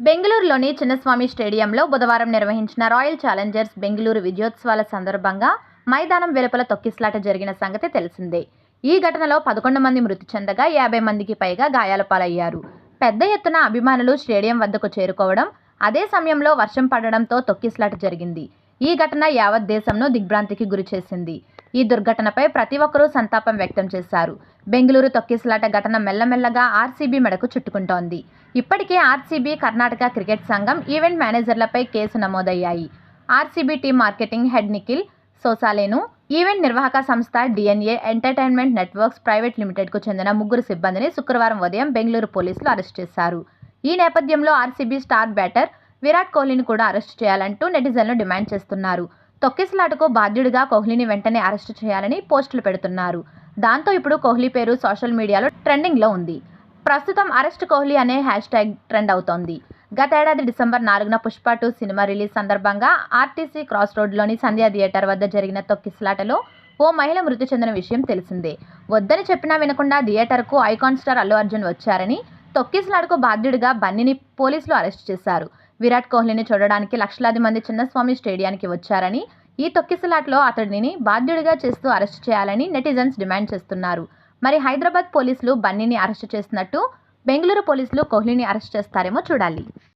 బెంగళూరులోని చిన్నస్వామి స్టేడియంలో బుధవారం నిర్వహించిన రాయల్ ఛాలెంజర్స్ బెంగళూరు విజయోత్సవాల సందర్భంగా మైదానం వెలుపల తొక్కిసలాట జరిగిన సంగతి తెలిసిందే. ఈ ఘటనలో 11 మంది మృతి చెందగా 50 మందికి పైగా గాయాల పాలయ్యారు. పెద్ద ఎత్తున అభిమానులు స్టేడియం వద్దకు చేరుకోవడం, అదే సమయంలో వర్షం పడడంతో తొక్కిసలాట జరిగింది. ఈ ఘటన యావత్ దేశంను దిగ్భ్రాంతికి గురిచేసింది. ఈ దుర్ఘటనపై ప్రతి ఒక్కరూ సంతాపం వ్యక్తం చేశారు. బెంగళూరు తొక్కిసలాట ఘటన మెల్లమెల్లగా ఆర్సీబీ మెడకు చుట్టుకుంటోంది. ఇప్పటికే ఆర్సీబీ, కర్ణాటక క్రికెట్ సంఘం ఈవెంట్ మేనేజర్లపై కేసు నమోదయ్యాయి. RCB team marketing head Nikhil సోసాలేను, ఈవెంట్ నిర్వాహక సంస్థ డిఎన్ఏ ఎంటర్టైన్మెంట్ నెట్వర్క్స్ ప్రైవేట్ లిమిటెడ్కు చెందిన 3 సిబ్బందిని శుక్రవారం ఉదయం బెంగళూరు పోలీసులు అరెస్ట్ చేశారు. ఈ నేపథ్యంలో ఆర్సీబీ స్టార్ బ్యాటర్ విరాట్ కోహ్లీని కూడా అరెస్టు చేయాలంటూ నెటిజన్లు డిమాండ్ చేస్తున్నారు. తొక్కిసలాటకు బాధ్యుడిగా కోహ్లీని వెంటనే అరెస్టు చేయాలని పోస్టులు పెడుతున్నారు. దాంతో ఇప్పుడు కోహ్లీ పేరు సోషల్ మీడియాలో ట్రెండింగ్లో ఉంది. ప్రస్తుతం అరెస్ట్ కోహ్లీ అనే హ్యాష్ట్యాగ్ ట్రెండ్ అవుతోంది. గతేడాది డిసెంబర్ 4న పుష్ప 2 సినిమా రిలీజ్ సందర్భంగా ఆర్టీసీ క్రాస్ రోడ్లోని సంధ్యా థియేటర్ వద్ద జరిగిన తొక్కిసలాటలో ఓ మహిళ మృతి చెందిన విషయం తెలిసిందే. వద్దని చెప్పినా వినకుండా థియేటర్కు ఐకాన్ స్టార్ అల్లు అర్జున్ వచ్చారని, తొక్కిసలాటకు బాధ్యుడిగా బన్నీని పోలీసులు అరెస్ట్ చేశారు. విరాట్ కోహ్లీని చూడడానికి లక్షలాది మంది చిన్నస్వామి స్టేడియానికి వచ్చారని, ఈ తొక్కిసలాటలో అతడిని బాధ్యుడిగా చేస్తూ అరెస్టు చేయాలని నెటిజన్స్ డిమాండ్ చేస్తున్నారు. మరి హైదరాబాద్ పోలీసులు బన్నీని అరెస్టు చేసినట్టు బెంగళూరు పోలీసులు కోహ్లీని అరెస్ట్ చేస్తారేమో చూడాలి.